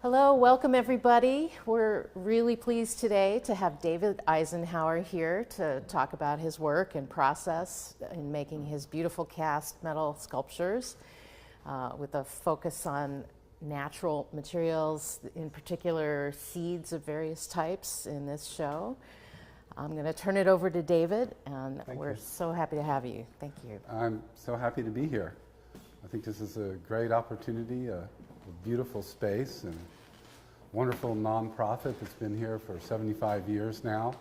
Hello, welcome everybody. We're really pleased today to have David Eisenhour here to talk about his work and process in making his beautiful cast metal sculptures with a focus on natural materials, in particular seeds of various types in this show. I'm going to turn it over to David, and we're so happy to have you. Thank you. I'm so happy to be here. I think this is a great opportunity, a beautiful space, and wonderful nonprofit that's been here for 75 years now.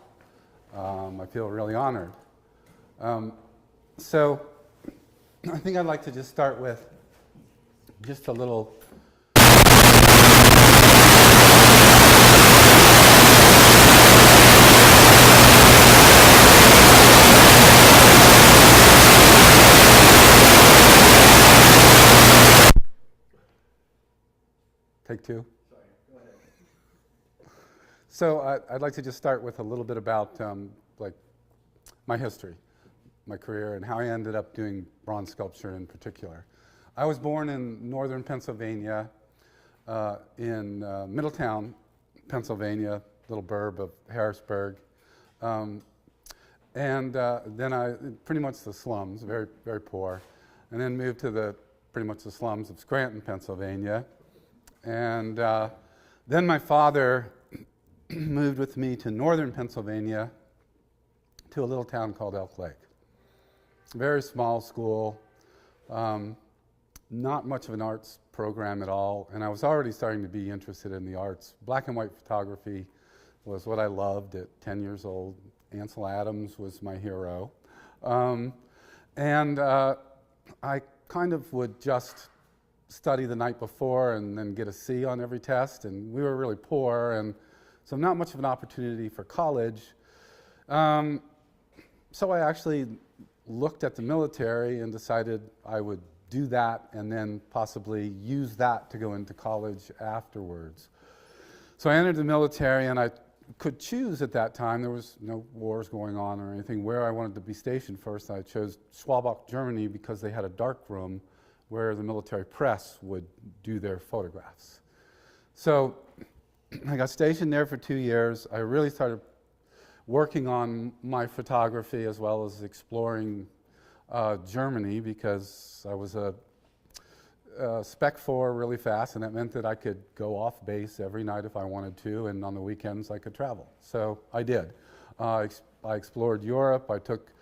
I feel really honored. So I think I'd like to just start with just a little Take two. Sorry, go ahead. So I'd like to just start with a little bit about my history, my career, and how I ended up doing bronze sculpture in particular. I was born in northern Pennsylvania, in Middletown, Pennsylvania, little burb of Harrisburg, and then I pretty much the slums, very very poor, and then moved to pretty much the slums of Scranton, Pennsylvania. And then my father moved with me to northern Pennsylvania to a little town called Elk Lake. Very small school, not much of an arts program at all, and I was already starting to be interested in the arts. Black and white photography was what I loved at 10 years old. Ansel Adams was my hero. I kind of would just study the night before and then get a C on every test, and we were really poor, and so not much of an opportunity for college. So I actually looked at the military and decided I would do that and then possibly use that to go into college afterwards. So I entered the military, and I could choose at that time. There was no wars going on or anything where I wanted to be stationed first. I chose Schwalbach, Germany, because they had a dark room where the military press would do their photographs. So I got stationed there for 2 years. I really started working on my photography as well as exploring Germany, because I was a Spec 4 really fast, and that meant that I could go off base every night if I wanted to, and on the weekends I could travel. So I did. I explored Europe. I took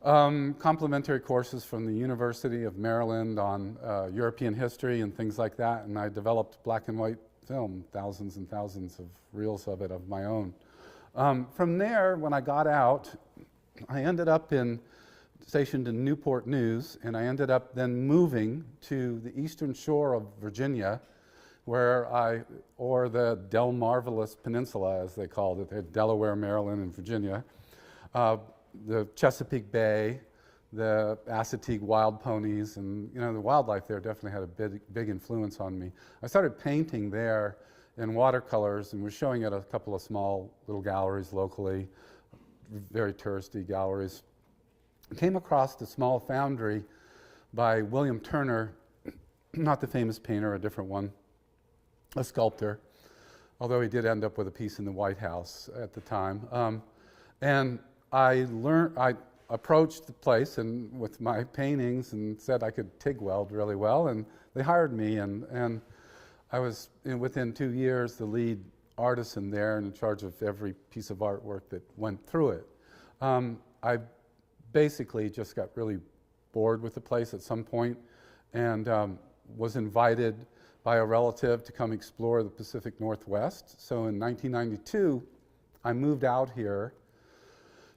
complementary courses from the University of Maryland on European history and things like that, and I developed black and white film, thousands and thousands of reels of it of my own. From there, when I got out, I ended up stationed in Newport News, and I ended up then moving to the eastern shore of Virginia, or the Delmarvelous Peninsula, as they called it. They had Delaware, Maryland, and Virginia. The Chesapeake Bay, the Assateague wild ponies, and the wildlife there definitely had a big influence on me. I started painting there in watercolors and was showing at a couple of small little galleries locally, very touristy galleries. I came across the small foundry by William Turner, not the famous painter, a different one, a sculptor, although he did end up with a piece in the White House at the time. And I approached the place and with my paintings and said I could TIG weld really well, and they hired me, and I was within 2 years the lead artisan there and in charge of every piece of artwork that went through it. I basically just got really bored with the place at some point, and was invited by a relative to come explore the Pacific Northwest. So in 1992, I moved out here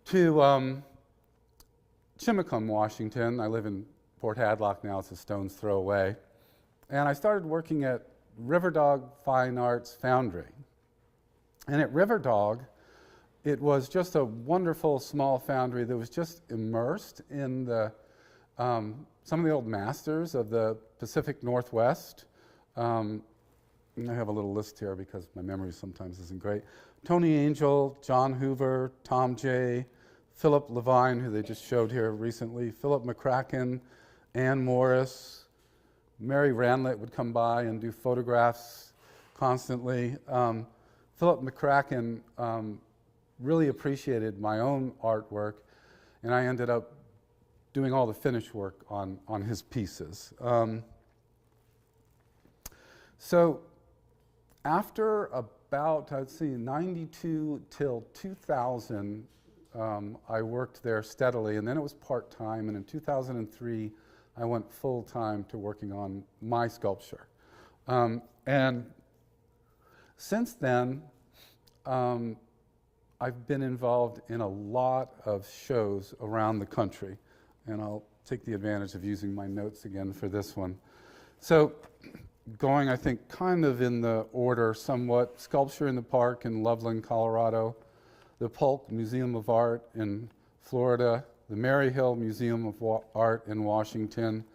to Chimacum, Washington. I live in Port Hadlock now. It's a stone's throw away. And I started working at Riverdog Fine Arts Foundry. And at Riverdog, it was just a wonderful small foundry that was just immersed in some of the old masters of the Pacific Northwest. I have a little list here because my memory sometimes isn't great. Tony Angel, John Hoover, Tom Jay, Philip Levine, who they just showed here recently, Philip McCracken, Ann Morris, Mary Ranlett would come by and do photographs, constantly. Philip McCracken really appreciated my own artwork, and I ended up doing all the finish work on his pieces. So after about, I'd say, 92 till 2000, I worked there steadily, and then it was part-time, and in 2003, I went full-time to working on my sculpture. And since then, I've been involved in a lot of shows around the country, and I'll take the advantage of using my notes again for this one. So, going, I think, kind of in the order somewhat, Sculpture in the Park in Loveland, Colorado, the Polk Museum of Art in Florida, the Maryhill Museum of Art in Washington,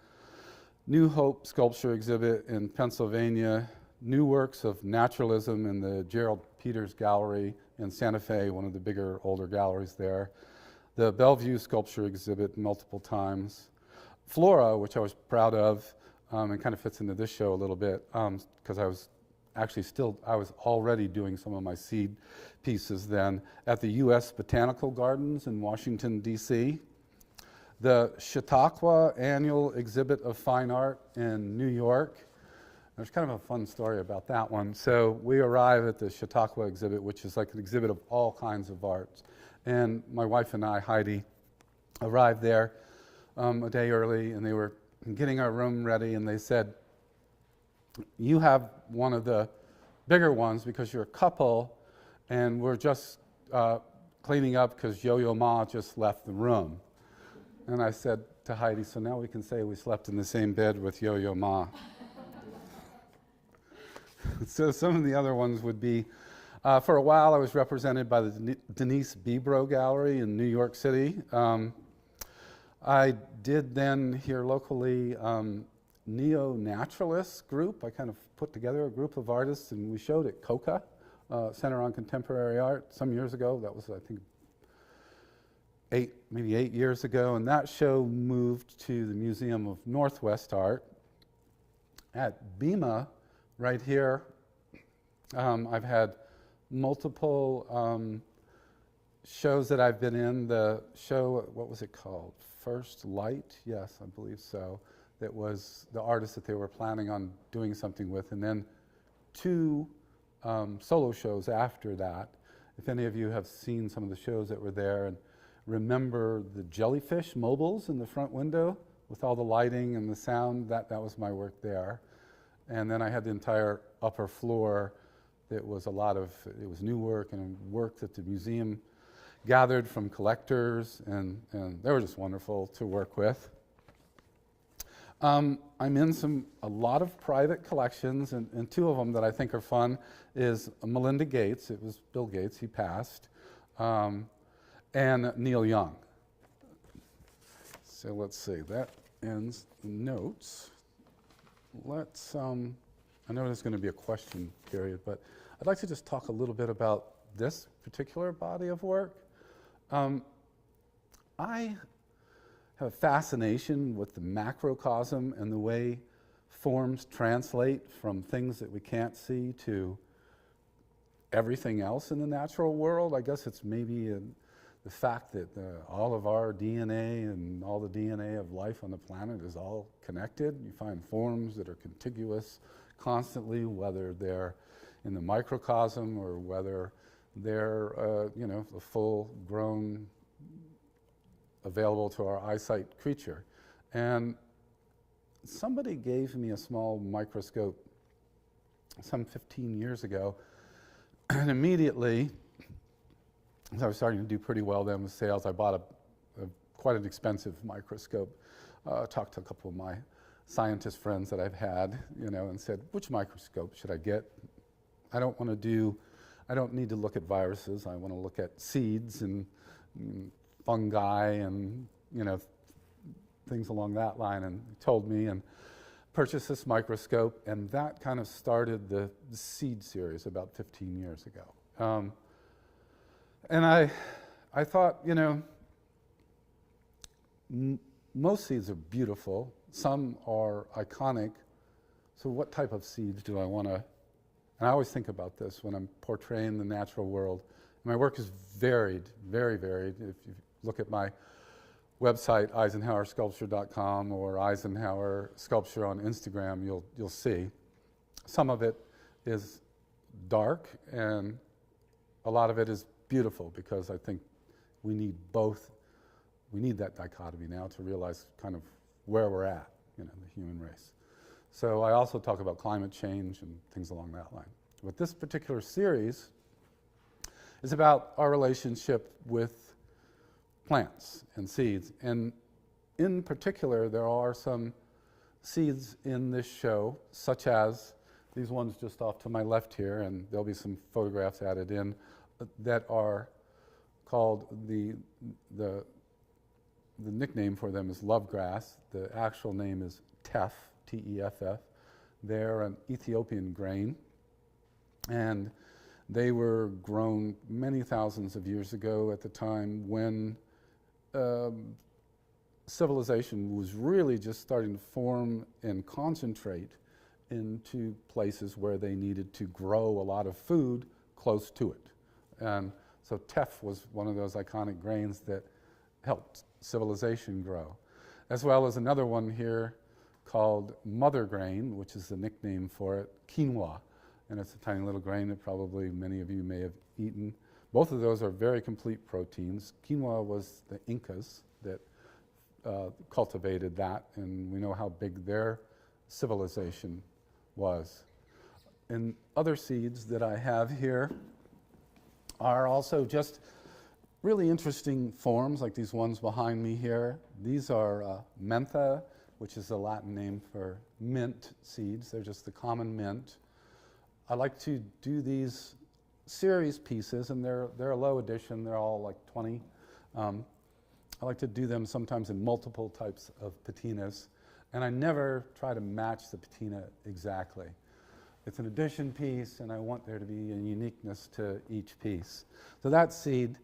New Hope Sculpture Exhibit in Pennsylvania, New Works of Naturalism in the Gerald Peters Gallery in Santa Fe, one of the bigger, older galleries there, the Bellevue Sculpture Exhibit multiple times, Flora, which I was proud of, and kind of fits into this show a little bit, because I was already doing some of my seed pieces then at the U.S. Botanical Gardens in Washington, D.C., the Chautauqua Annual Exhibit of Fine Art in New York. There's kind of a fun story about that one. So we arrive at the Chautauqua exhibit, which is like an exhibit of all kinds of arts. And my wife and I, Heidi, arrived there a day early, and they were getting our room ready, and they said, "You have one of the bigger ones because you're a couple, and we're just cleaning up because Yo-Yo Ma just left the room." And I said to Heidi, "So now we can say we slept in the same bed with Yo-Yo Ma." So some of the other ones would be, for a while I was represented by the Denise Bibro Gallery in New York City. I did then here locally Neo-Naturalists group. I kind of put together a group of artists, and we showed at COCA, Center on Contemporary Art, some years ago. That was, I think, maybe eight years ago, and that show moved to the Museum of Northwest Art. At BEMA, right here, I've had multiple shows that I've been in. The show, what was it called? First Light? Yes, I believe so. That was the artist that they were planning on doing something with, and then two solo shows after that. If any of you have seen some of the shows that were there and remember the jellyfish mobiles in the front window with all the lighting and the sound, that was my work there. And then I had the entire upper floor that was it was new work and work that the museum gathered from collectors, and they were just wonderful to work with. I'm in a lot of private collections, and two of them that I think are fun is Melinda Gates. It was Bill Gates, he passed, and Neil Young. So let's see, that ends the notes. Let's, I know there's going to be a question period, but I'd like to just talk a little bit about this particular body of work. I have a fascination with the macrocosm and the way forms translate from things that we can't see to everything else in the natural world. I guess it's maybe the fact that all of our DNA and all the DNA of life on the planet is all connected. You find forms that are contiguous constantly, whether they're in the microcosm or whether they're, a full-grown, available to our eyesight creature. And somebody gave me a small microscope some 15 years ago, and immediately, as I was starting to do pretty well then with sales, I bought quite an expensive microscope. Talked to a couple of my scientist friends that I've had, and said, which microscope should I get? I don't need to look at viruses. I want to look at seeds and fungi and, things along that line. And he told me, and purchased this microscope, and that kind of started the seed series about 15 years ago. And I thought, most seeds are beautiful. Some are iconic. So what type of seeds do I want to And I always think about this when I'm portraying the natural world. My work is varied, very varied. If you look at my website, EisenhowerSculpture.com, or Eisenhower Sculpture on Instagram, you'll see. Some of it is dark, and a lot of it is beautiful, because I think we need both. We need that dichotomy now to realize kind of where we're at, the human race. So I also talk about climate change and things along that line. But this particular series is about our relationship with plants and seeds. And in particular, there are some seeds in this show, such as these ones just off to my left here, and there'll be some photographs added in, that are called, the nickname for them is lovegrass. The actual name is teff, T-E-F-F. They're an Ethiopian grain, and they were grown many thousands of years ago at the time when civilization was really just starting to form and concentrate into places where they needed to grow a lot of food close to it. And so teff was one of those iconic grains that helped civilization grow, as well as another one here called mother grain, which is the nickname for it, quinoa. And it's a tiny little grain that probably many of you may have eaten. Both of those are very complete proteins. Quinoa was the Incas that cultivated that, and we know how big their civilization was. And other seeds that I have here are also just really interesting forms, like these ones behind me here. These are mentha, which is the Latin name for mint seeds. They're just the common mint. I like to do these series pieces, and they're a low edition. They're all like 20. I like to do them sometimes in multiple types of patinas, and I never try to match the patina exactly. It's an edition piece, and I want there to be a uniqueness to each piece. So that seed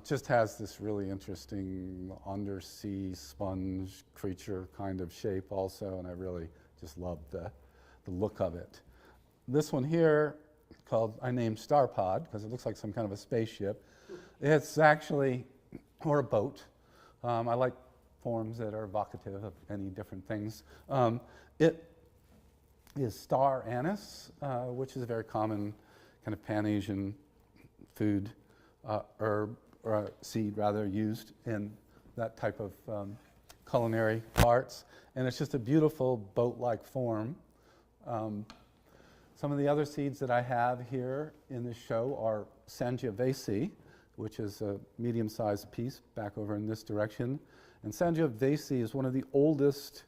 just has this really interesting undersea sponge creature kind of shape also, and I really just love the look of it. This one here, I named Star Pod, because it looks like some kind of a spaceship. It's actually, or a boat. I like forms that are evocative of any different things. It is star anise, which is a very common kind of Pan-Asian food, herb, or seed rather, used in that type of culinary arts. And it's just a beautiful boat-like form. Some of the other seeds that I have here in this show are Sangiovese, which is a medium-sized piece back over in this direction. And Sangiovese is one of the oldest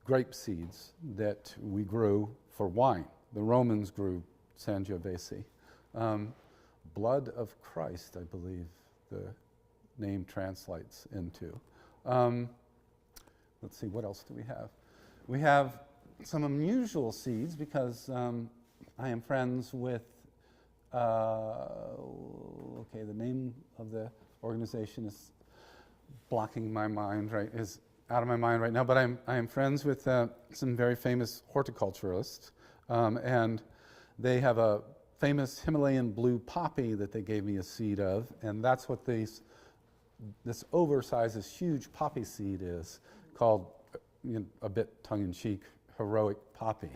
grape seeds that we grew for wine. The Romans grew Sangiovese. Blood of Christ, I believe the name translates into. Let's see, what else do we have? We have some unusual seeds, because I am friends with, the name of the organization is blocking my mind, is out of my mind right now, but I am friends with some very famous horticulturists, and they have a famous Himalayan blue poppy that they gave me a seed of, and that's what this oversized, this huge poppy seed is, called, a bit tongue-in-cheek, heroic poppy.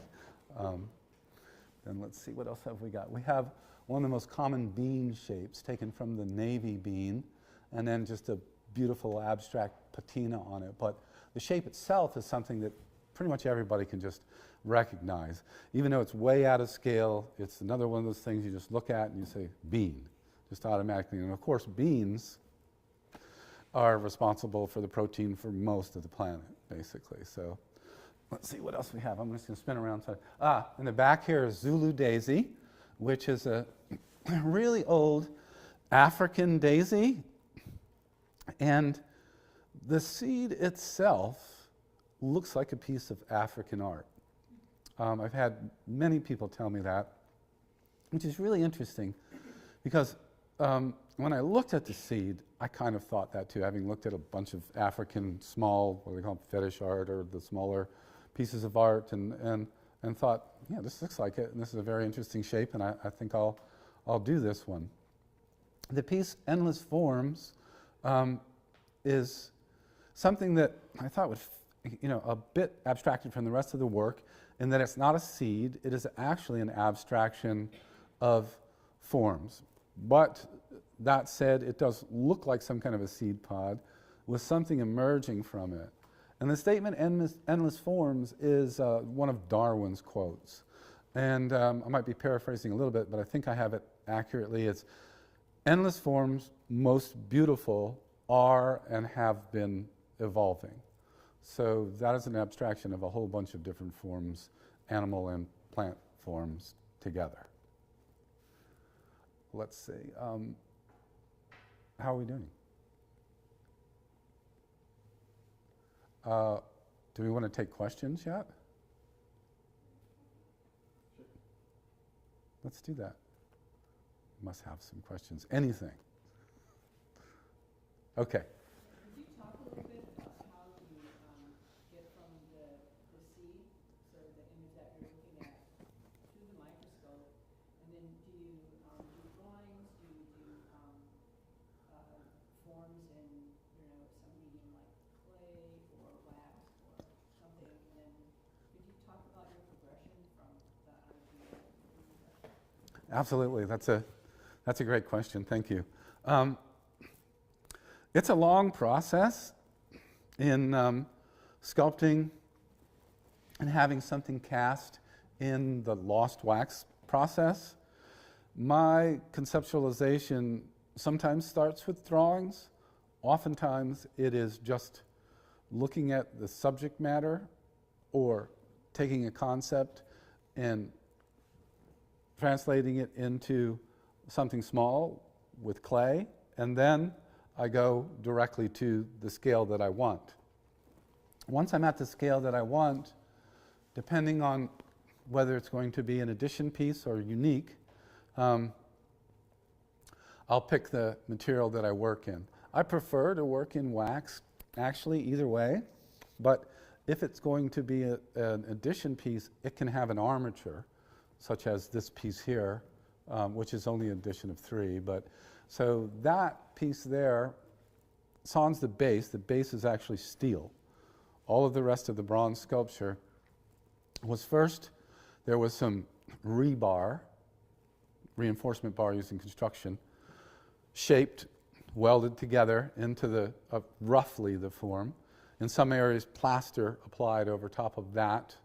Then let's see, what else have we got? We have one of the most common bean shapes taken from the navy bean, and then just a beautiful abstract patina on it. But the shape itself is something that pretty much everybody can just recognize. Even though it's way out of scale, it's another one of those things you just look at and you say, bean, just automatically. And of course, beans are responsible for the protein for most of the planet, basically. So let's see what else we have. I'm just going to spin around. In the back here is Zulu daisy, which is a really old African daisy. And the seed itself looks like a piece of African art. I've had many people tell me that, which is really interesting, because when I looked at the seed, I kind of thought that too, having looked at a bunch of African small, what do they call them, fetish art, or the smaller pieces of art, and and thought, yeah, this looks like it, and this is a very interesting shape, and I think I'll do this one. The piece Endless Forms is something that I thought would, a bit abstracted from the rest of the work, in that it's not a seed, it is actually an abstraction of forms. But that said, it does look like some kind of a seed pod with something emerging from it. And the statement endless forms is one of Darwin's quotes. And I might be paraphrasing a little bit, but I think I have it accurately. It's endless forms, most beautiful, are and have been evolving. So that is an abstraction of a whole bunch of different forms, animal and plant forms together. Let's see. How are we doing? Do we want to take questions yet? Let's do that. Must have some questions. Anything. Okay. Could you talk a little bit about how you get from the seed, so the image that you're looking at, to the microscope, and then do you do drawings, do you do forms in, some medium like clay or wax or something, and then could you talk about your progression from the idea to the impression? Absolutely. That's a great question. Thank you. It's a long process in sculpting and having something cast in the lost wax process. My conceptualization sometimes starts with drawings. Oftentimes it is just looking at the subject matter or taking a concept and translating it into something small with clay, and then I go directly to the scale that I want. Once I'm at the scale that I want, depending on whether it's going to be an addition piece or unique, I'll pick the material that I work in. I prefer to work in wax, actually, either way, but if it's going to be an addition piece, it can have an armature, such as this piece here, which is only an addition of 3. So that piece there, sans the base is actually steel. All of the rest of the bronze sculpture was first, there was some rebar, reinforcement bar used in construction, shaped, welded together into roughly the form. In some areas, plaster applied over top of that,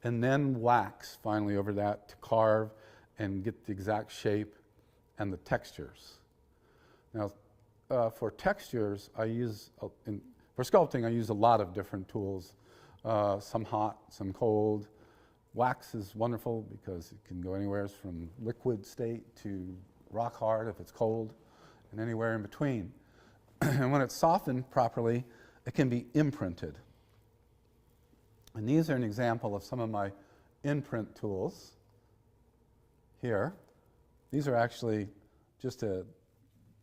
and then wax finally over that to carve and get the exact shape and the textures. Now, for textures, for sculpting, I use a lot of different tools, some hot, some cold. Wax is wonderful because it can go anywhere from liquid state to rock hard if it's cold, and anywhere in between. And when it's softened properly, it can be imprinted. And these are an example of some of my imprint tools here. These are actually just a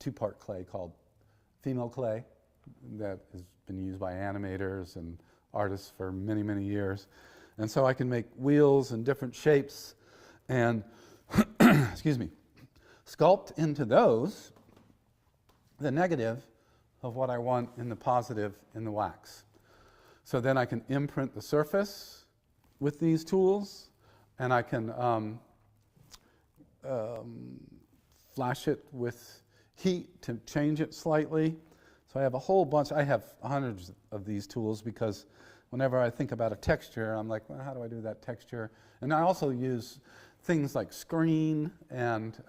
2-part clay called female clay that has been used by animators and artists for many, many years. And so I can make wheels and different shapes and, excuse me, sculpt into those the negative of what I want in the positive in the wax. So then I can imprint the surface with these tools, and I can flash it with heat to change it slightly. So I have a whole bunch. I have hundreds of these tools because whenever I think about a texture, I'm like, well, how do I do that texture? And I also use things like screen and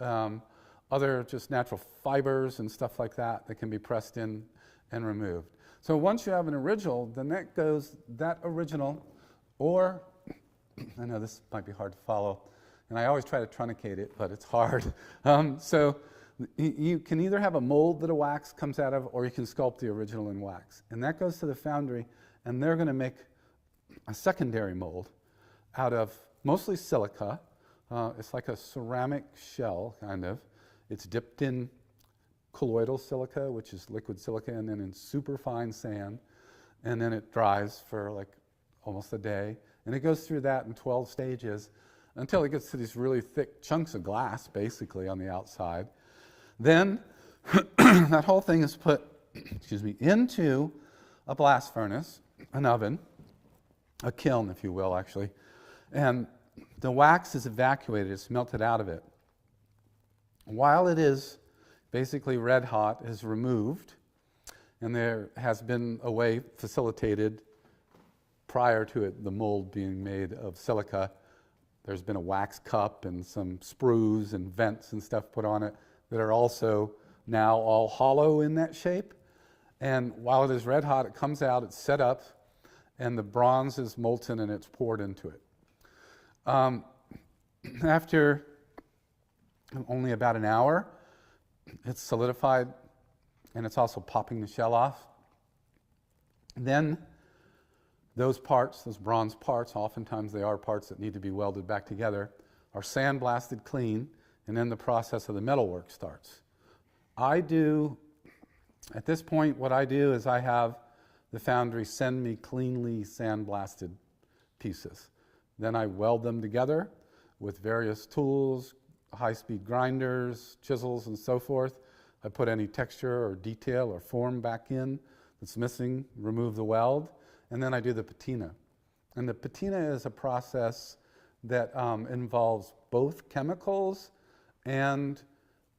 other just natural fibers and stuff like that that can be pressed in and removed. So once you have an original, then that original, or, I know this might be hard to follow, and I always try to truncate it, but it's hard. So you can either have a mold that a wax comes out of, or you can sculpt the original in wax. And that goes to the foundry, and they're going to make a secondary mold out of mostly silica. It's like a ceramic shell, kind of. It's dipped in colloidal silica, which is liquid silica, and then in super fine sand. And then it dries for like almost a day. And it goes through that in 12 stages until it gets to these really thick chunks of glass, basically, on the outside. Then that whole thing is put, into a blast furnace, an oven, a kiln, if you will, actually. And the wax is evacuated, it's melted out of it. While it is basically red hot, is removed, and there has been a way facilitated prior to it, the mold being made of silica. There's been a wax cup and some sprues and vents and stuff put on it that are also now all hollow in that shape. And while it is red hot, it comes out, it's set up, and the bronze is molten and it's poured into it. After only about an hour, it's solidified, and it's also popping the shell off. Then those parts, those bronze parts, oftentimes they are parts that need to be welded back together, are sandblasted clean, and then the process of the metalwork starts. At this point, what I do is I have the foundry send me cleanly sandblasted pieces. Then I weld them together with various tools, high-speed grinders, chisels, and so forth. I put any texture or detail or form back in that's missing, remove the weld, and then I do the patina. And the patina is a process that involves both chemicals and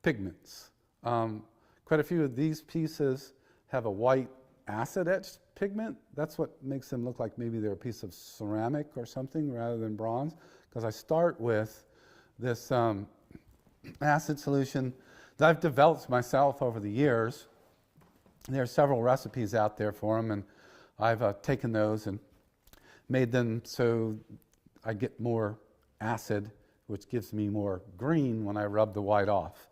pigments. Quite a few of these pieces have a white acid-etched pigment. That's what makes them look like maybe they're a piece of ceramic or something rather than bronze, because I start with this acid solution that I've developed myself over the years. There are several recipes out there for them, and I've taken those and made them so I get more acid, which gives me more green when I rub the white off.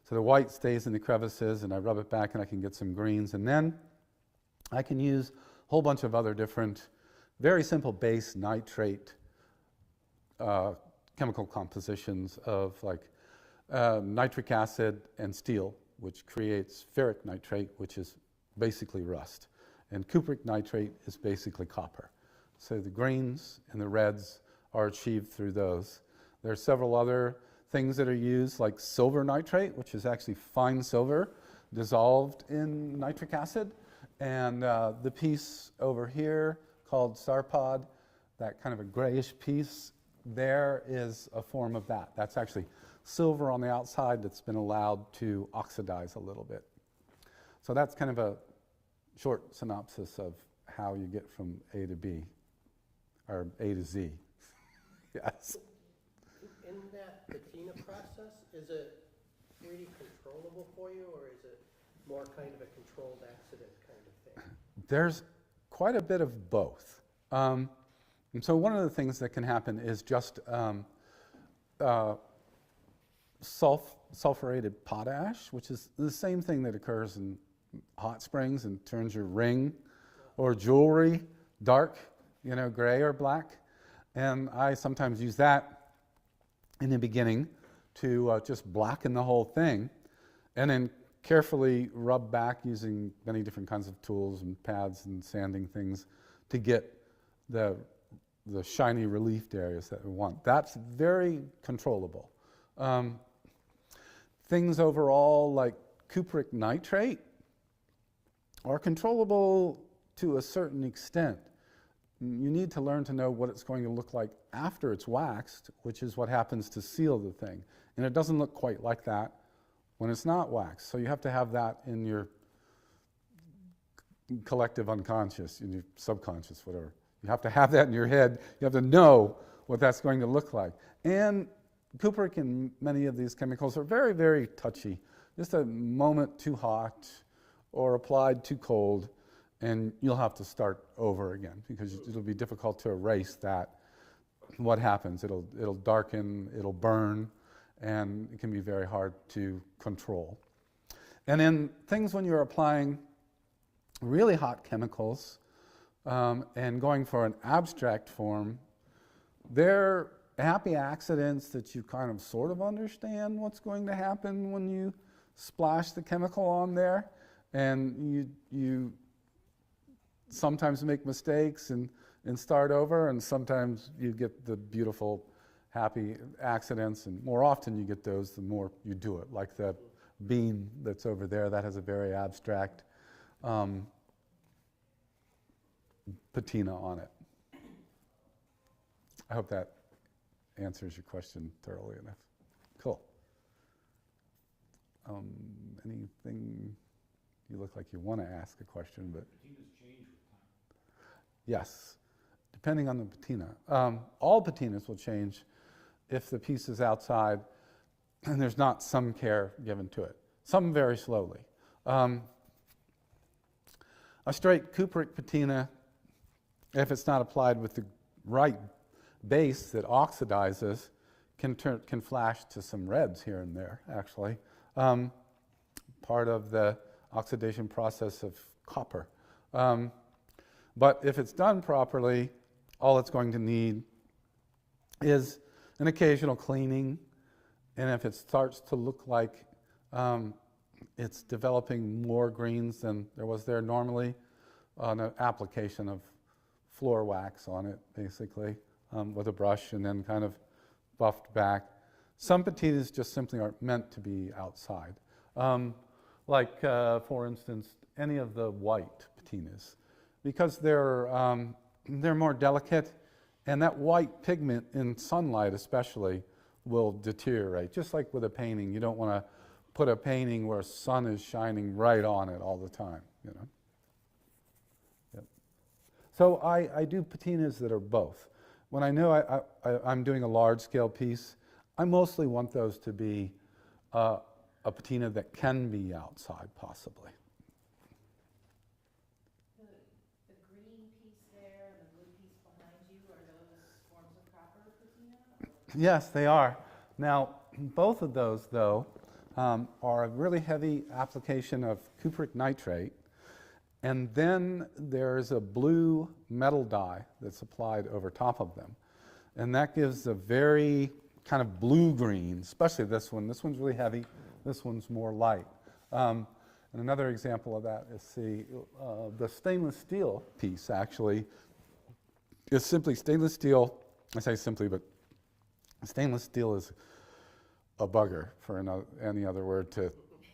So the white stays in the crevices, and I rub it back, and I can get some greens. And then I can use a whole bunch of other different, very simple base nitrate chemical compositions of like nitric acid and steel, which creates ferric nitrate, which is basically rust. And cupric nitrate is basically copper. So the greens and the reds are achieved through those. There are several other things that are used, like silver nitrate, which is actually fine silver dissolved in nitric acid. And the piece over here called sarpod, that kind of a grayish piece, there is a form of that. That's actually silver on the outside that's been allowed to oxidize a little bit. So that's kind of a short synopsis of how you get from A to B, or A to Z. Yes. In that patina process, is it really controllable for you, or is it more kind of a controlled accident kind of thing? There's quite a bit of both. And so one of the things that can happen is just sulfurated potash, which is the same thing that occurs in hot springs and turns your ring or jewelry dark, gray or black. And I sometimes use that in the beginning to just blacken the whole thing, and then carefully rub back using many different kinds of tools and pads and sanding things to get the shiny reliefed areas that we want. That's very controllable. Things overall like cupric nitrate are controllable to a certain extent. You need to learn to know what it's going to look like after it's waxed, which is what happens to seal the thing. And it doesn't look quite like that when it's not waxed. So you have to have that in your collective unconscious, in your subconscious, whatever. You have to have that in your head. You have to know what that's going to look like. And cupric and many of these chemicals are very, very touchy. Just a moment too hot or applied too cold, and you'll have to start over again because it'll be difficult to erase that. What happens? It'll darken, it'll burn, and it can be very hard to control. And then things when you're applying really hot chemicals and going for an abstract form, they're happy accidents that you kind of sort of understand what's going to happen when you splash the chemical on there, and you sometimes make mistakes, and and start over, and sometimes you get the beautiful, happy accidents, and more often you get those the more you do it, like the bean that's over there, that has a very abstract patina on it. I hope that answers your question thoroughly enough. Cool. Anything, you look like you want to ask a question, but. Patinas change with time. Yes, depending on the patina. All patinas will change if the piece is outside and there's not some care given to it. Some very slowly. A straight cupric patina, if it's not applied with the right base that oxidizes, can flash to some reds here and there, actually. Part of the oxidation process of copper. But if it's done properly, all it's going to need is an occasional cleaning, and if it starts to look like it's developing more greens than there was there normally, an application of floor wax on it, basically, with a brush, and then kind of buffed back. Some patinas just simply aren't meant to be outside. For instance, any of the white patinas, because they're more delicate, and that white pigment in sunlight especially will deteriorate. Just like with a painting, you don't want to put a painting where sun is shining right on it all the time, you know. Yep. So I do patinas that are both. When I know I'm doing a large-scale piece, I mostly want those to be a patina that can be outside, possibly. The green piece there and the blue piece behind you, are those forms of copper patina? Yes, they are. Now, both of those, though, are a really heavy application of cupric nitrate, and then there's a blue metal dye that's applied over top of them. And that gives a very kind of blue-green, especially this one. This one's really heavy. This one's more light. And another example of that is the stainless steel piece, actually, is simply stainless steel. I say simply, but stainless steel is a bugger, for any other word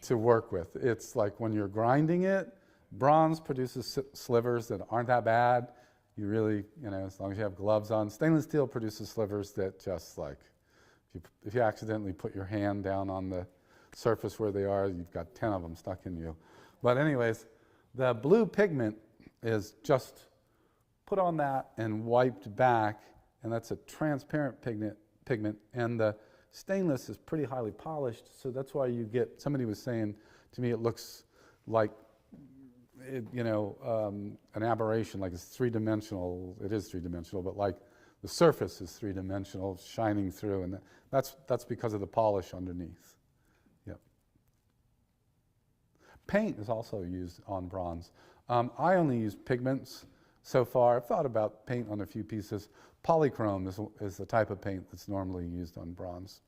to work with. It's like when you're grinding it, bronze produces slivers that aren't that bad. You really, as long as you have gloves on. Stainless steel produces slivers that just like, if you accidentally put your hand down on the surface where they are, you've got 10 of them stuck in you. But anyways, the blue pigment is just put on that and wiped back, and that's a transparent pigment, and the stainless is pretty highly polished, so that's why you get, somebody was saying to me, it looks like an aberration, like it's three-dimensional. It is three-dimensional, but like the surface is three-dimensional, shining through, and that's because of the polish underneath. Yep. Paint is also used on bronze. I only use pigments so far. I've thought about paint on a few pieces. Polychrome is the type of paint that's normally used on bronze.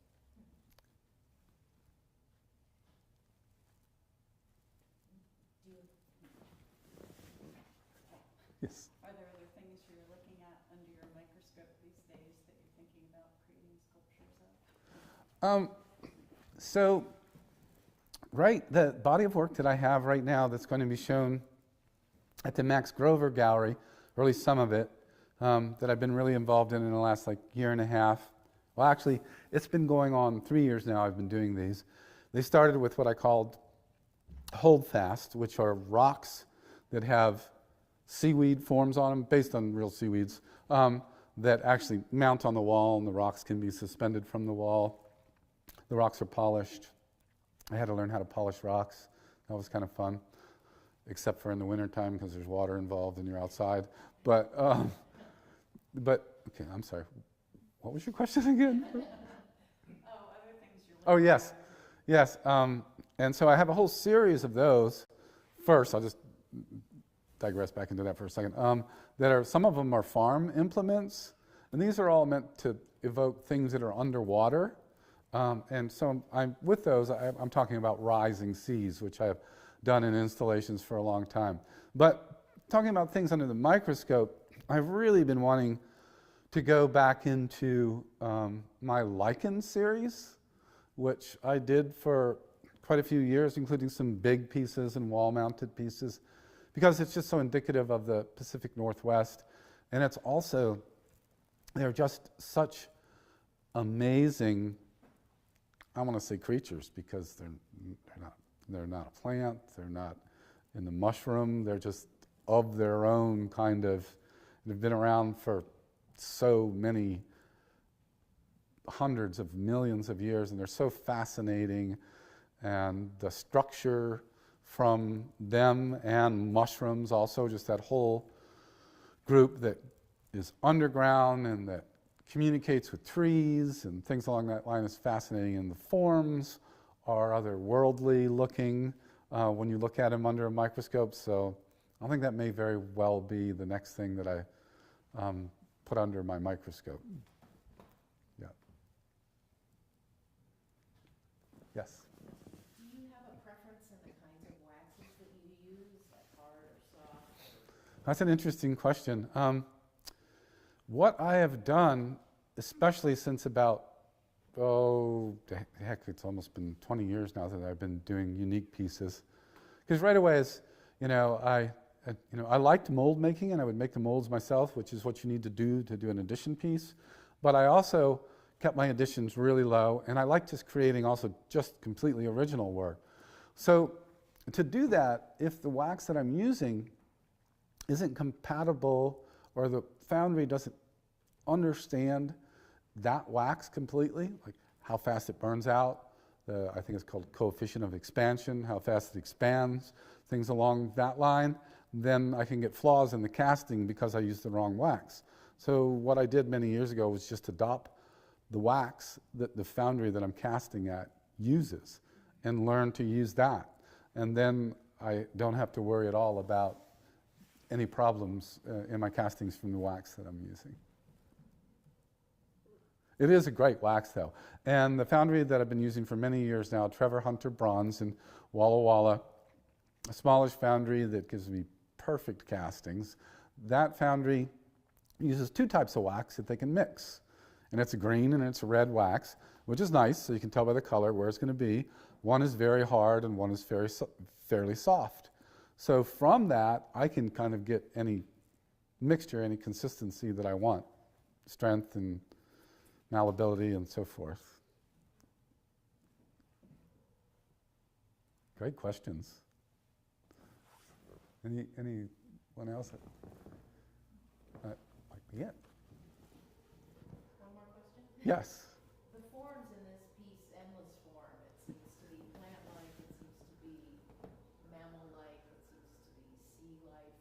Yes. Are there other things you're looking at under your microscope these days that you're thinking about creating sculptures of? The body of work that I have right now that's going to be shown at the Max Grover Gallery, or at least some of it, that I've been really involved in the last year and a half. Well, actually, it's been going on 3 years now. I've been doing these. They started with what I called holdfast, which are rocks that have seaweed forms on them, based on real seaweeds, that actually mount on the wall, and the rocks can be suspended from the wall. The rocks are polished. I had to learn how to polish rocks. That was kind of fun, except for in the wintertime because there's water involved and you're outside. But okay, I'm sorry. What was your question again? Other things you're looking Oh, yes. Yes. And so I have a whole series of those. First, I'll just digress back into that for a second. Some of them are farm implements, and these are all meant to evoke things that are underwater. And so with those, I'm talking about rising seas, which I have done in installations for a long time. But talking about things under the microscope, I've really been wanting to go back into my lichen series, which I did for quite a few years, including some big pieces and wall-mounted pieces, because it's just so indicative of the Pacific Northwest. And it's also, they're just such amazing, I want to say creatures, because they're not a plant, they're not in the mushroom, they're just of their own kind of, they've been around for so many hundreds of millions of years, and they're so fascinating. And the structure from them and mushrooms also, just that whole group that is underground and that communicates with trees and things along that line is fascinating. And the forms are otherworldly looking when you look at them under a microscope. So I think that may very well be the next thing that I put under my microscope. Yeah. Yes? Do you have a preference in the kinds of waxes that you use, like hard or soft? That's an interesting question. What I have done, especially since about, heck, it's almost been 20 years now that I've been doing unique pieces. Because right away, I liked mold making, and I would make the molds myself, which is what you need to do an addition piece. But I also kept my additions really low, and I liked just creating also just completely original work. So to do that, if the wax that I'm using isn't compatible, or the foundry doesn't understand that wax completely, like how fast it burns out, I think it's called coefficient of expansion, how fast it expands, things along that line, then I can get flaws in the casting because I used the wrong wax. So what I did many years ago was just adopt the wax that the foundry that I'm casting at uses and learn to use that. And then I don't have to worry at all about any problems in my castings from the wax that I'm using. It is a great wax, though. And the foundry that I've been using for many years now, Trevor Hunter Bronze in Walla Walla, a smallish foundry that gives me perfect castings. That foundry uses two types of wax that they can mix. And it's a green and it's a red wax, which is nice, so you can tell by the color where it's going to be. One is very hard and one is fairly soft. So from that, I can kind of get any mixture, any consistency that I want, strength and malleability and so forth. Great questions. Anyone else? Yeah. One more question? Yes. The forms in this piece, endless form, it seems to be plant-like, it seems to be mammal-like, it seems to be sea-like.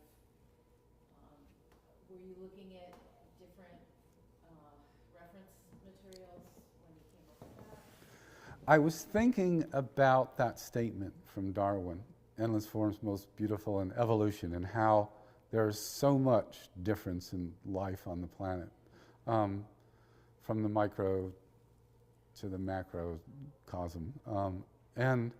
Were you looking at different reference materials when you came up with that? I was thinking about that statement from Darwin, endless forms most beautiful in evolution, and how there's so much difference in life on the planet, from the micro to the macrocosm. And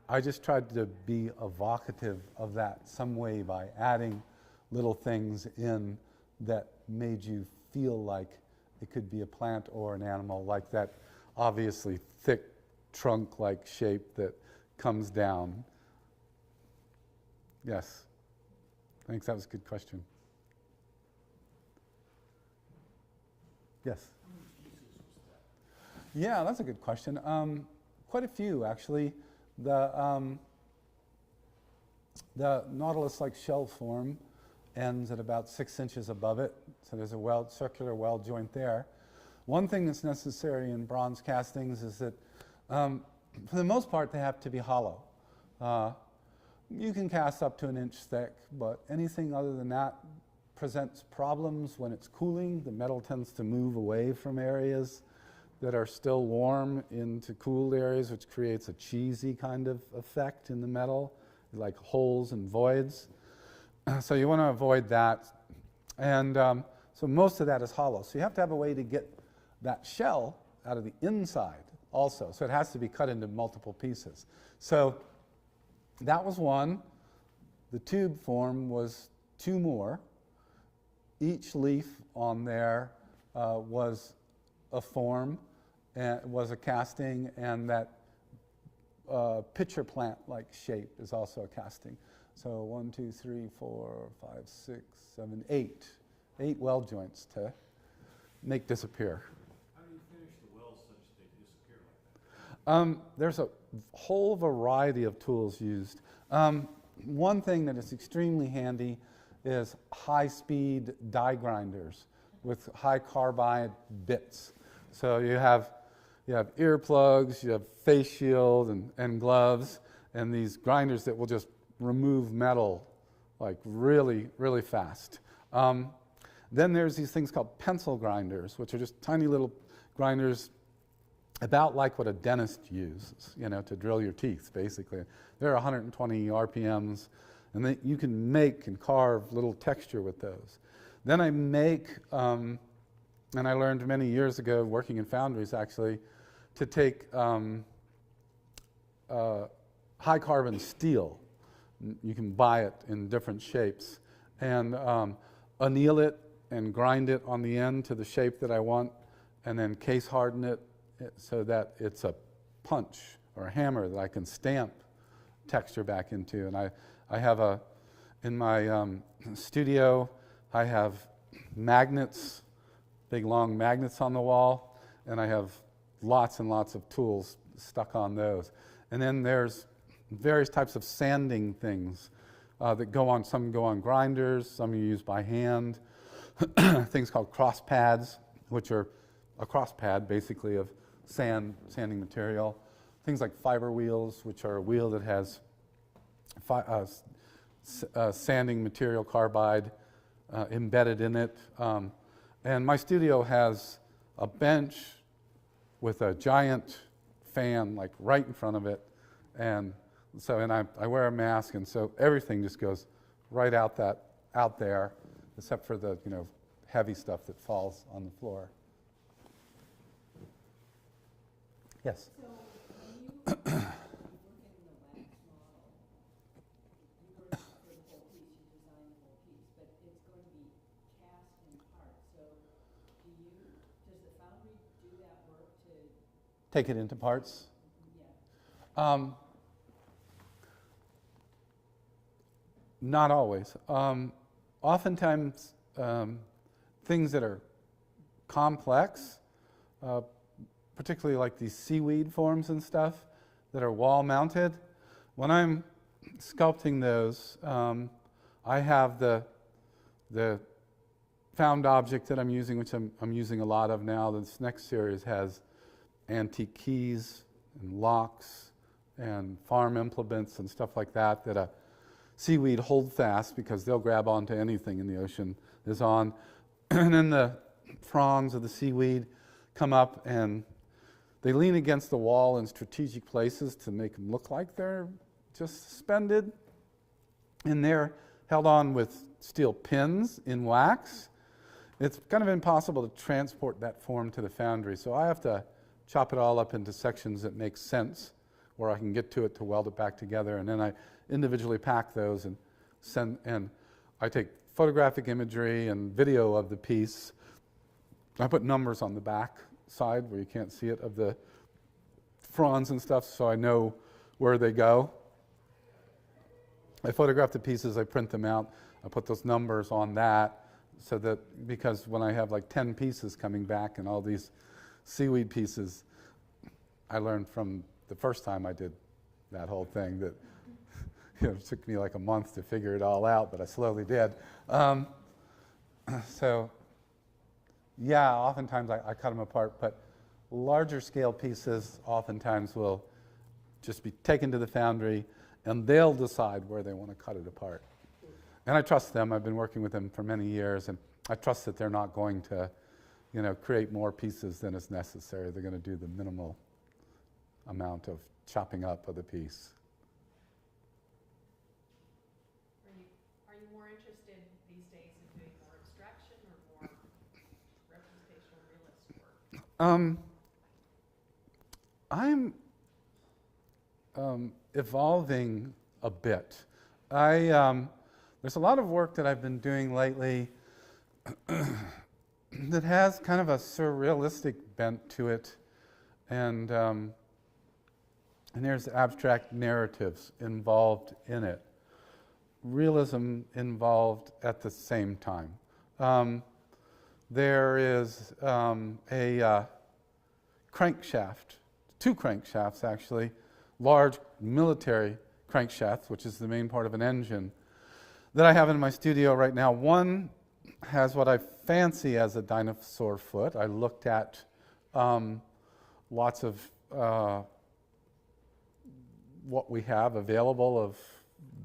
I just tried to be evocative of that some way by adding little things in that made you feel like it could be a plant or an animal, like that obviously thick trunk-like shape that comes down. Yes. Thanks, that was a good question. Yes? How many pieces was that? Yeah, that's a good question. Quite a few, actually. The nautilus-like shell form ends at about 6 inches above it, so there's a circular weld joint there. One thing that's necessary in bronze castings is that, for the most part, they have to be hollow. You can cast up to 1 inch thick, but anything other than that presents problems when it's cooling. The metal tends to move away from areas that are still warm into cooled areas, which creates a cheesy kind of effect in the metal, like holes and voids. So you want to avoid that. And so most of that is hollow. So you have to have a way to get that shell out of the inside also. So it has to be cut into multiple pieces. So that was one. The tube form was 2 more. each leaf on there was a form, and was a casting, and that pitcher plant-like shape is also a casting. So 1, 2, 3, 4, 5, 6, 7, 8. 8 weld joints to make disappear. How do you finish the wells such that they disappear like that? There's a whole variety of tools used. One thing that is extremely handy is high-speed die grinders with high carbide bits. So you have earplugs, you have face shield and gloves, and these grinders that will just remove metal like really, really fast. Then there's these things called pencil grinders, which are just tiny little grinders about like what a dentist uses, to drill your teeth, basically. They're 120 RPMs, and you can make and carve little texture with those. Then I make, and I learned many years ago, working in foundries actually, to take high carbon steel. You can buy it in different shapes, and anneal it and grind it on the end to the shape that I want, and then case harden it so that it's a punch or a hammer that I can stamp texture back into. And I have in my studio, I have magnets, big long magnets on the wall, and I have lots and lots of tools stuck on those. And then there's various types of sanding things that go on. Some go on grinders, some you use by hand. Things called cross pads, which are a cross pad basically of sanding material. Things like fiber wheels, which are a wheel that has sanding material carbide embedded in it. And my studio has a bench with a giant fan like right in front of it, and I wear a mask, and so everything just goes right out there, except for the heavy stuff that falls on the floor. Yes. So when you work in the wax model, you work for the whole piece, you design the whole piece, but it's going to be cast in parts. So does the foundry do that work to? Take it into parts? Yeah. Not always. Oftentimes, things that are complex, particularly like these seaweed forms and stuff that are wall mounted, when I'm sculpting those, I have the found object that I'm using, which I'm using a lot of now. This next series has antique keys and locks and farm implements and stuff like that that a seaweed hold fast, because they'll grab onto anything in the ocean, is on. And then the fronds of the seaweed come up and they lean against the wall in strategic places to make them look like they're just suspended. And they're held on with steel pins in wax. It's kind of impossible to transport that form to the foundry, so I have to chop it all up into sections that make sense, where I can get to it to weld it back together, and then I individually pack those and send, and I take photographic imagery and video of the piece. I put numbers on the back side where you can't see it of the fronds and stuff, so I know where they go. I photograph the pieces, I print them out, I put those numbers on that, so that, because when I have like 10 pieces coming back and all these seaweed pieces, I learned from the first time I did that whole thing that it took me like a month to figure it all out, but I slowly did. So yeah, oftentimes I cut them apart, but larger scale pieces oftentimes will just be taken to the foundry and they'll decide where they want to cut it apart. And I trust them. I've been working with them for many years, and I trust that they're not going to, create more pieces than is necessary. They're going to do the minimal amount of chopping up of the piece. Are you more interested these days in doing more abstraction or more representational realist work? I'm evolving a bit. There's a lot of work that I've been doing lately that has kind of a surrealistic bent to it, and there's abstract narratives involved in it. Realism involved at the same time. There is a crankshaft, two crankshafts actually, large military crankshaft, which is the main part of an engine, that I have in my studio right now. One has what I fancy as a dinosaur foot. I looked at lots of what we have available of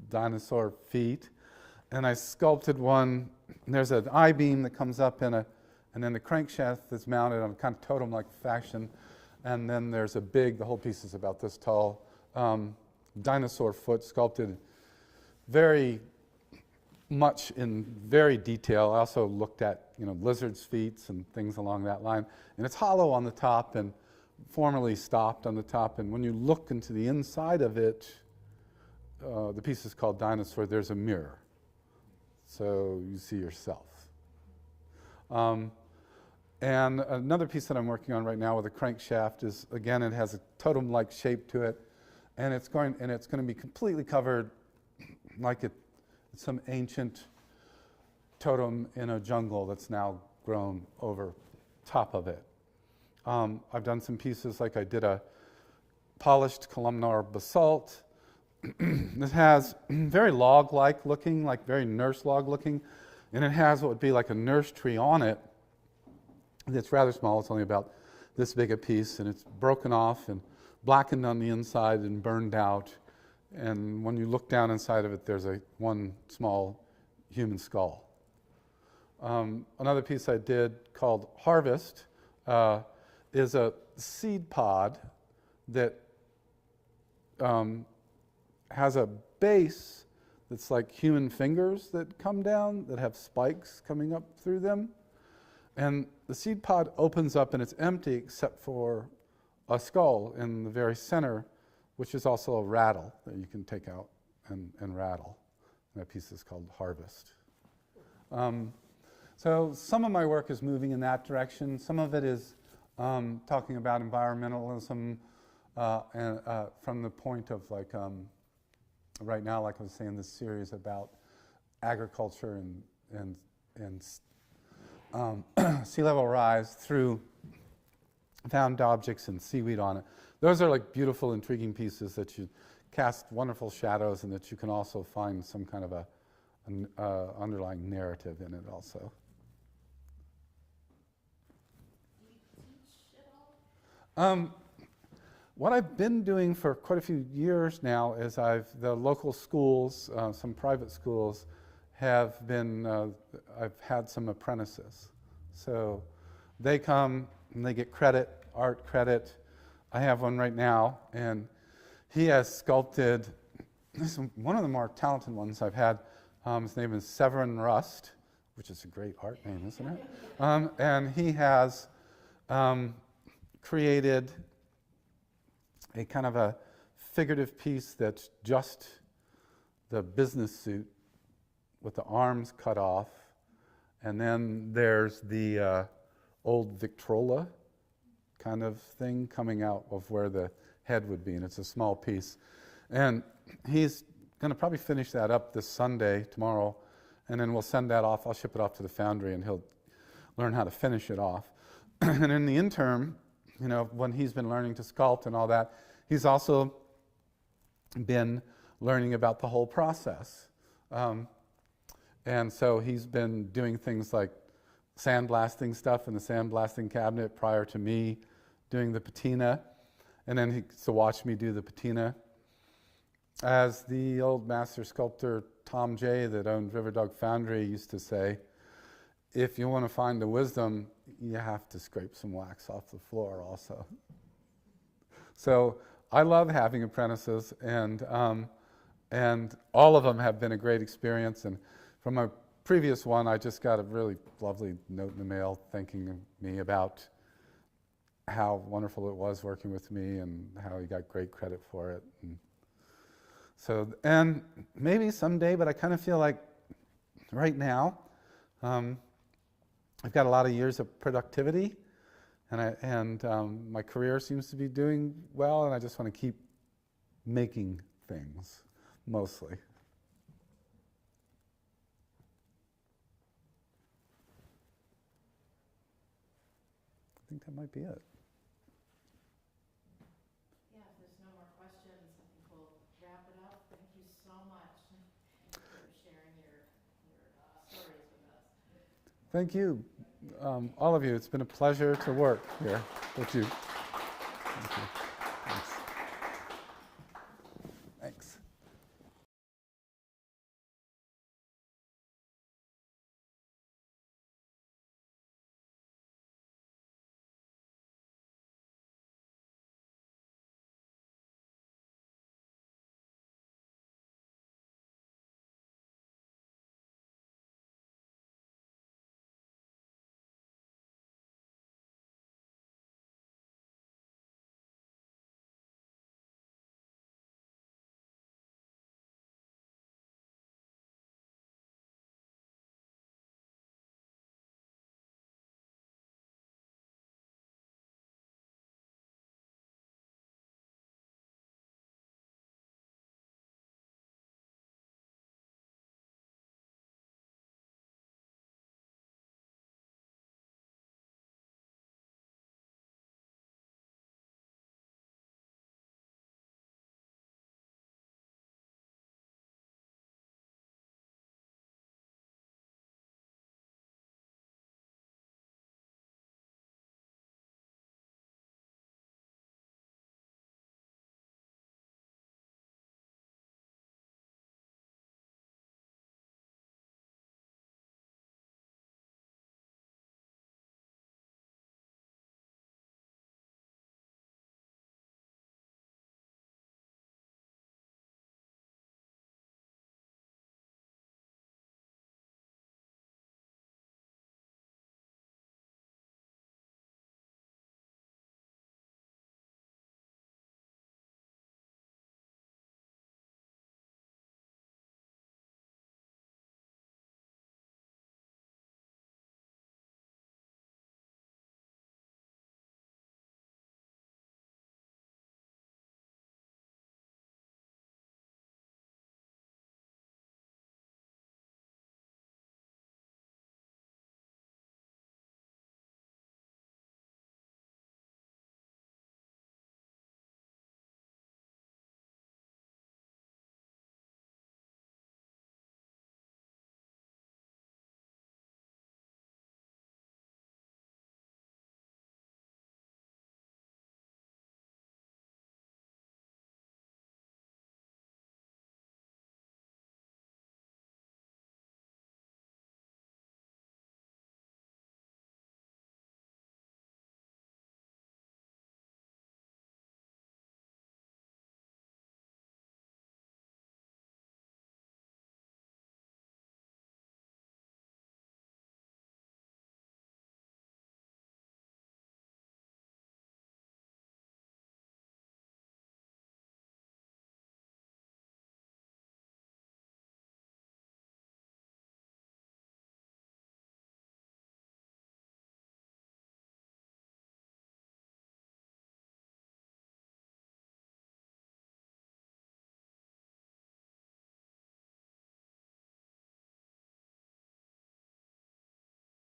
dinosaur feet, and I sculpted one. And there's an I-beam that comes up and then the crankshaft is mounted on a kind of totem-like fashion, and then there's a big, the whole piece is about this tall, dinosaur foot sculpted very much in very detail. I also looked at lizards' feet and things along that line, and it's hollow on the top and formerly stopped on the top, and when you look into the inside of it, the piece is called Dinosaur, there's a mirror, so you see yourself. And another piece that I'm working on right now with a crankshaft is, again, it has a totem-like shape to it, and it's going to be completely covered like it's some ancient totem in a jungle that's now grown over top of it. I've done some pieces, like I did a polished columnar basalt. This has very log-like looking, like very nurse log looking, and it has what would be like a nurse tree on it. It's rather small, it's only about this big a piece, and it's broken off and blackened on the inside and burned out. And when you look down inside of it, there's one small human skull. Another piece I did called Harvest is a seed pod that has a base that's like human fingers that come down, that have spikes coming up through them. And the seed pod opens up and it's empty except for a skull in the very center, which is also a rattle that you can take out and rattle. And that piece is called Harvest. So some of my work is moving in that direction. Some of it is talking about environmentalism and from the point of right now, like I was saying, this series about agriculture and sea level rise through found objects and seaweed on it. Those are like beautiful, intriguing pieces that you cast wonderful shadows and that you can also find some kind of an underlying narrative in it also. Do you teach at all? What I've been doing for quite a few years now is the local schools, some private schools, have been, I've had some apprentices. So they come and they get credit, art credit. I have one right now, and he has sculpted, this is one of the more talented ones I've had. His name is Severin Rust, which is a great art name, isn't it? And he has created a kind of a figurative piece that's just the business suit with the arms cut off, and then there's the old Victrola kind of thing coming out of where the head would be, and it's a small piece. And he's going to probably finish that up this Sunday, tomorrow, and then we'll send that off. I'll ship it off to the foundry, and he'll learn how to finish it off. And in the interim, when he's been learning to sculpt and all that, he's also been learning about the whole process. And so he's been doing things like sandblasting stuff in the sandblasting cabinet prior to me doing the patina. And then he gets to watch me do the patina. As the old master sculptor Tom J. that owned Riverdog Foundry used to say, if you want to find the wisdom, you have to scrape some wax off the floor also. So I love having apprentices, and all of them have been a great experience. And from my previous one, I just got a really lovely note in the mail thanking me about how wonderful it was working with me and how he got great credit for it. And maybe someday, but I kind of feel like right now, I've got a lot of years of productivity, and my career seems to be doing well, and I just want to keep making things, mostly. I think that might be it. Yeah, if there's no more questions, I think we'll wrap it up. Thank you so much for sharing your stories with us. Thank you, all of you. It's been a pleasure to work here with you.